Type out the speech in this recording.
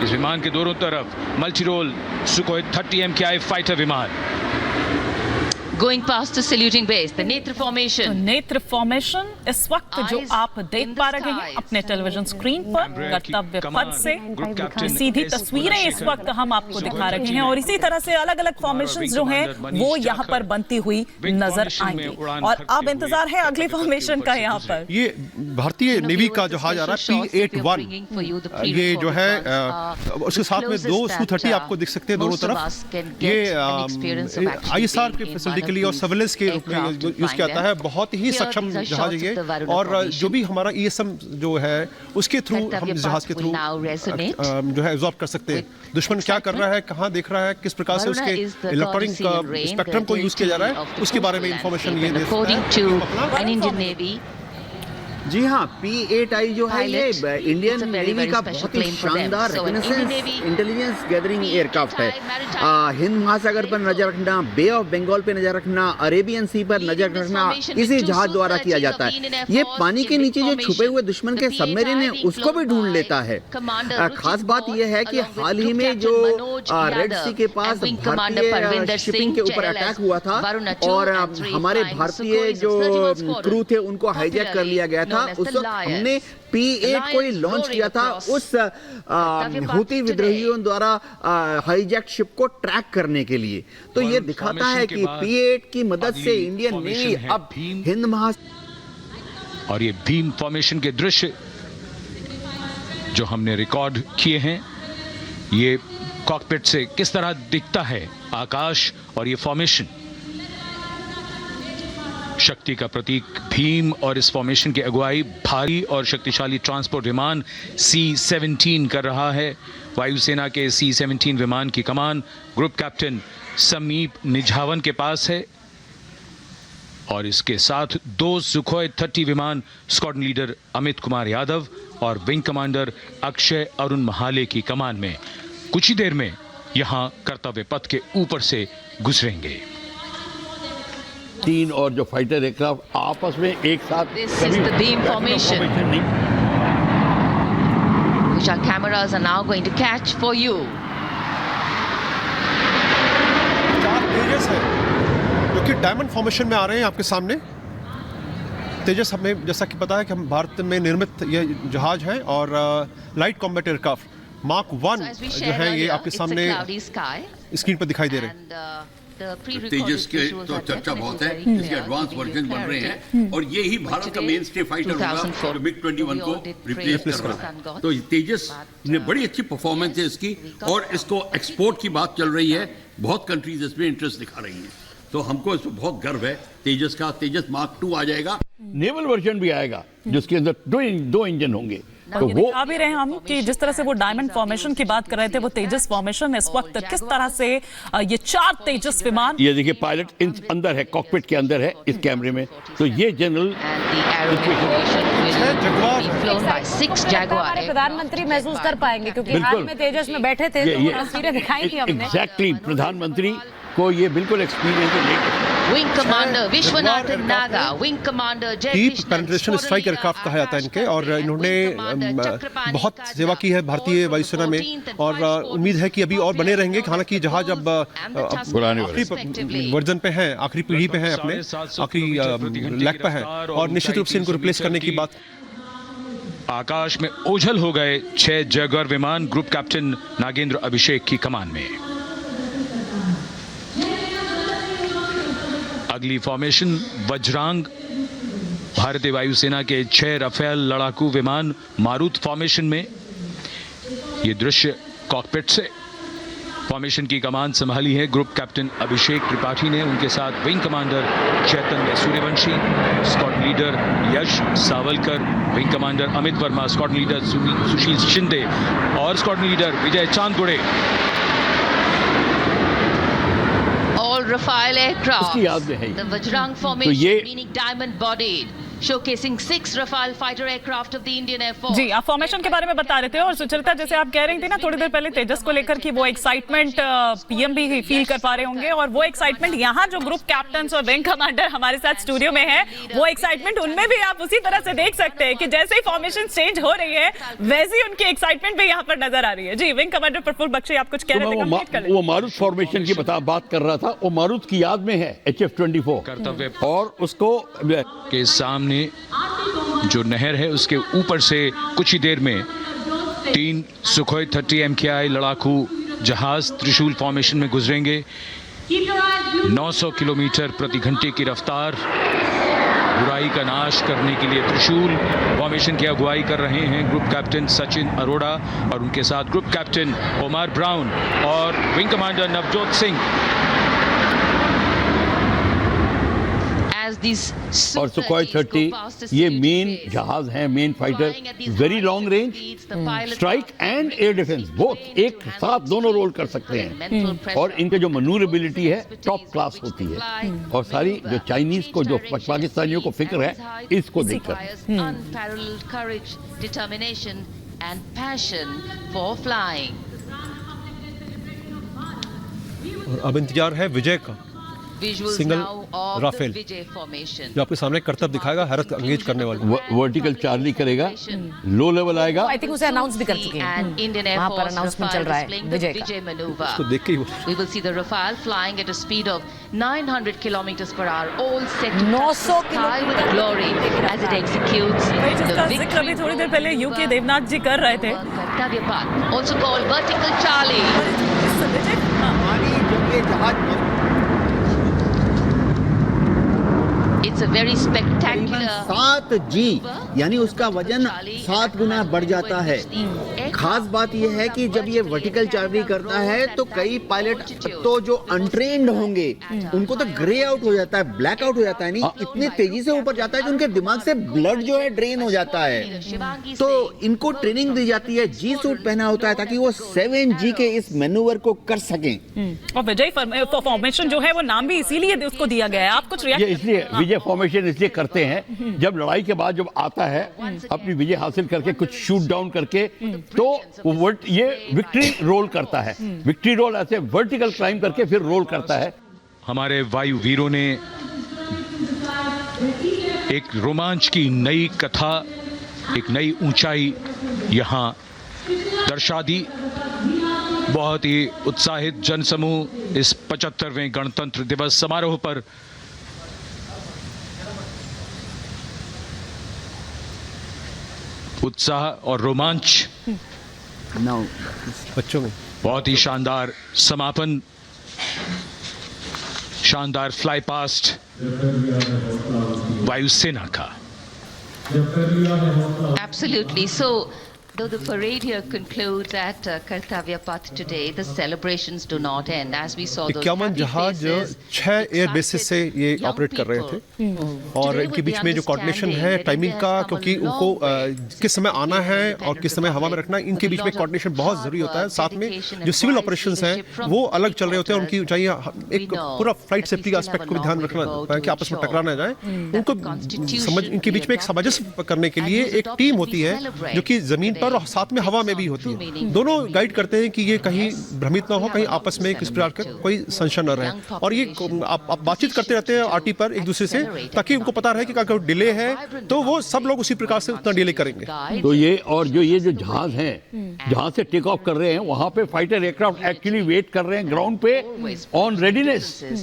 इस विमान के दोनों तरफ multi role Sukhoi 30 MKI fighter विमान। Going past the saluting base, the Netra formation. Netra formation इस वक्त जो आप देख पा रहे हैं अपने टेलीविजन स्क्रीन पर कर्तव्य पथ से सीधी तस्वीरें इस वक्त हम आपको दिखा रहे हैं और इसी तरह से अलग अलग फॉर्मेशंस जो हैं वो यहाँ पर बनती हुई नजर आएंगी और अब इंतजार है अगली फॉर्मेशन का। यहाँ पर ये भारतीय नेवी का जहाज आ रहा है P-81, ये जो है उसके साथ में 2 Su-30 आपको दिख सकते हैं दोनों तरफ। ये ISR के फैसिलिटी के लिए और सर्वेलेंस के रूप में यूज किया जाता है। बहुत ही सक्षम जहाज है ये और जो भी हमारा ESM जो है उसके थ्रू हम जहाज के थ्रू जो है एब्जॉर्ब कर सकते हैं दुश्मन क्या कर रहा है, कहाँ देख रहा है, किस प्रकार से उसके इलेक्ट्रॉनिक स्पेक्ट्रम को यूज किया जा रहा है उसके बारे में इंफॉर्मेशन ये देता है। जी हाँ, P-8I जो है ये इंडियन नेवी का बहुत ही शानदार रिकॉग्निशंस इंटेलिजेंस गैदरिंग एयरक्राफ्ट है। हिंद महासागर पर नजर रखना, बे ऑफ बंगाल पे नजर रखना, अरेबियन सी पर नजर रखना इसी जहाज द्वारा किया जाता है। ये पानी के नीचे जो छुपे हुए दुश्मन के सबमरीन है उसको भी ढूंढ लेता है। खास बात यह है कि हाल ही में जो रेड सी के पास भारतीय शिपिंग के ऊपर अटैक हुआ था और हमारे भारतीय जो क्रू थे उनको हाईजैक कर लिया गया था। उस वक्त हमने P-8 को ही लॉन्च किया था उस हुती विद्रोहियों द्वारा हाईजैक शिप को ट्रैक करने के लिए। तो ये दिखाता है कि P-8 की मदद से इंडियन नेवी अब हिंद महासागर और ये भीम फॉर्मेशन के दृश्य जो हमने रिकॉर्ड किए हैं ये कॉकपिट से किस तरह दिखता है आकाश और ये फॉर्मेशन शक्ति का प्रतीक भीम और इस फॉर्मेशन की अगुवाई भारी और शक्तिशाली ट्रांसपोर्ट विमान C-17 कर रहा है। वायुसेना के C-17 विमान की कमान ग्रुप कैप्टन समीप निझावन के पास है और इसके साथ 2 सुखोई 30 विमान स्क्वाड्रन लीडर अमित कुमार यादव और विंग कमांडर अक्षय अरुण महाले की कमान में कुछ ही देर में यहां कर्तव्य पथ के ऊपर से गुजरेंगे। 3 और जो फाइटर एयरक्राफ्ट आपस में एक साथ This is the beam formation, which our cameras are now going to catch for you. 4 तेजस है जो कि डायमंड फॉर्मेशन में आ रहे हैं आपके सामने। तेजस हमें जैसा कि पता है कि हम भारत में निर्मित ये जहाज हैं और लाइट कॉम्बैट एयरक्राफ्ट मार्क 1 जो है ये आपके सामने स्क्रीन पर दिखाई दे रहे हैं। तेजस के तो चर्चा बहुत है, इसके एडवांस वर्जन बन रहे हैं और ये ही भारत का मेन स्टे फाइटर होगा जो MiG-21 को रिप्लेस कर रहा है। तो तेजस ने बड़ी अच्छी परफॉर्मेंस है इसकी और इसको एक्सपोर्ट की बात चल रही है, बहुत कंट्रीज इसमें इंटरेस्ट दिखा रही हैं। तो हमको इसमें बहुत गर्व है तेजस का। तेजस मार्क 2 आ जाएगा, नेवल वर्जन भी आएगा जिसके अंदर 2 इंजन होंगे। तो वो दिखा भी रहे हैं हम कि जिस तरह से वो डायमंड फॉर्मेशन की बात कर रहे थे वो तेजस फॉर्मेशन इस वक्त किस तरह से ये 4 तेजस विमान ये देखिए पायलट अंदर है, कॉकपिट के अंदर है इस कैमरे में। तो ये जनरल प्रधानमंत्री महसूस कर पाएंगे क्योंकि हाल में तेजस में बैठे थे तो तस्वीरें दिखाई थी हमने। एग्जैक्टली प्रधानमंत्री को ये बिल्कुल एक्सपीरियंस है। Wing commander Vishwanathan Naga, wing commander deep penetration strike aircraft कहा जाता है इनके और इन्होंने बहुत सेवा की है भारतीय वायुसेना में और उम्मीद है कि अभी और बने रहेंगे। हालांकि जहाज अब आखिरी वर्जन पे है, आखिरी पीढ़ी पे है, अपने आखिरी लैग पे है और निश्चित रूप से इनको रिप्लेस करने की बात। आकाश में ओझल हो गए 6 जैगुआर विमान ग्रुप कैप्टन नागेंद्र अभिषेक की कमान में। अगली फॉर्मेशन वज्रांग भारतीय वायुसेना के 6 राफेल लड़ाकू विमान मारुत फॉर्मेशन में। ये दृश्य कॉकपिट से फॉर्मेशन की कमान संभाली है ग्रुप कैप्टन अभिषेक त्रिपाठी ने, उनके साथ wing commander Chaitanya Suryavanshi, squadron leader Yash Sawalkar, wing commander Amit Verma, squadron leader Sushil Shinde और squadron leader Vijay Chandgude. All Rafale aircraft. उसकी याद में है The Vajrang formation, तो ये meaning diamond bodied. showcasing 6 Rafale fighter aircraft of the Indian Air Force. जी, आप फॉर्मेशन के बारे में बता रहे थे और सुचरिता जैसे आप कह रही थी ना थोड़ी देर पहले तेजस को लेकर कि वो एक्साइटमेंट पीएम भी फील कर पा रहे होंगे और वो एक्साइटमेंट यहाँ जो ग्रुप कैप्टन और विंग कमांडर हमारे साथ स्टूडियो में है वो एक्साइटमेंट उनमें भी आप उसी तरह से देख सकते हैं कि जैसे ही फॉर्मेशन चेंज हो रही है वैसे ही उनकी एक्साइटमेंट भी यहाँ पर नजर आ रही है। जी, विंग कमांडर प्रफुल्ल बख्शी आप कुछ कह रहे थे, कंप्लीट कर लें। वो मारुत फॉर्मेशन की बात कर रहा था, वो मारुत की याद में है HF-24 कर्तव्य और उसको के सामने जो नहर है उसके ऊपर से कुछ ही देर में 3 सुखोई 30 MKI लड़ाकू जहाज त्रिशूल फॉर्मेशन में गुजरेंगे। 900 किलोमीटर प्रति घंटे की रफ्तार, बुराई का नाश करने के लिए त्रिशूल फॉर्मेशन की अगुवाई कर रहे हैं ग्रुप कैप्टन सचिन अरोड़ा और उनके साथ ग्रुप कैप्टन ओमार ब्राउन और विंग कमांडर नवजोत सिंह। और सुखोई 30 ये मेन जहाज हैं, main fighter, very long range strike and air defence both एक साथ दोनों रोल कर सकते हैं और इनके जो मनूवरेबिलिटी है टॉप क्लास होती है और सारी जो चाइनीज को जो पाकिस्तानियों को फिक्र है इसको देखकर। और अब इंतजार है विजय का, सिंगल राफेल जो आपके सामने करतब दिखाएगा, हैरत अंगेज करने वाला। वर्टिकल चार्ली करेगा, लो लेवल आएगा। आई थिंक उसे अनाउंस भी कर चुके हैं, वहाँ पर अनाउंसमेंट चल रहा है विजय का। उसको देख के ही We will see the Rafale flying at a speed of 900 kilometers per hour, all set to 900 touch the sky with glory as it executes जिसका the जिक्र अभी थोड़ी देर पहले यूके देवनाथ जी कर रहे थे। Kartavya Path, also called Vertical Charlie. हमारी जब ये जहाज It's a very spectacular 7G यानी उसका वजन 7 गुना बढ़ जाता है। खास बात यह है कि जब ये वर्टिकल चार्ली करता है तो कई पायलट तो जो अनट्रेन्ड होंगे उनको तो ग्रे आउट हो जाता है, ब्लैक आउट हो जाता है, नहीं इतनी तेजी से ऊपर जाता है कि उनके दिमाग से ब्लड जो है ड्रेन हो जाता है। तो इनको ट्रेनिंग दी जाती है, जी सूट पहना होता है ताकि वो 7G के इस मैन्यूवर को कर सकें। और विजय फॉर्मेशन जो है वो नाम भी इसीलिए उसको दिया गया है। आप कुछ ये इसलिए विजय फॉर्मेशन इसलिए करते हैं जब लड़ाई के बाद जब आता है अपनी विजय हासिल करके कुछ शूट डाउन करके तो ये विक्ट्री रोल करता है। विक्ट्री रोल ऐसे वर्टिकल क्लाइंब करके फिर रोल करता है। हमारे वायु वीरों ने एक रोमांच की नई कथा, एक नई ऊंचाई यहां दर्शा दी। बहुत ही उत्साहित जनसमूह इस 75वें गणतंत्र दिवस समारोह पर उत्साह और रोमांच, बच्चों में बहुत ही शानदार समापन, शानदार फ्लाई पास्ट वायुसेना का। Absolutely. So, though the parade here concludes at Kartavya Path today, the celebrations do not end. As we saw those 51 happy जहाज faces, 6 एयर बेसिस से ये young ऑपरेट कर रहे थे people. और Today इनके with बीच the में जो कोऑर्डिनेशन है understanding टाइमिंग that का, there's क्योंकि come a उनको long way किस समय आना है और किस समय हवा में रखना, इनके बीच में कोऑर्डिनेशन बहुत जरूरी होता है। साथ में जो सिविल ऑपरेशंस हैं वो अलग चल रहे होते हैं, उनकी ऊंचाई एक पूरा फ्लाइट सेफ्टी का एस्पेक्ट को भी ध्यान रखना है कि आपस में टकरा ना जाए। उनको समझ इनके बीच में एक सामंजस्य करने के लिए एक टीम होती है जो कि जमीन पर और साथ में हवा में भी होती है। दोनों गाइड करते हैं कि ये कहीं भ्रमित ना हो, कहीं आपस में किस प्रकार का कोई संशय न रहे। और ये आप बातचीत करते रहते हैं आरटी पर एक दूसरे से ताकि उनको पता रहे कि अगर डिले है तो वो सब लोग उसी प्रकार से उतना डिले करेंगे। तो ये और ये जो जहाज हैं जहां से टेक ऑफ कर रहे हैं वहां पे फाइटर एयरक्राफ्ट एक्चुअली वेट कर रहे हैं ग्राउंड पे ऑन रेडीनेस।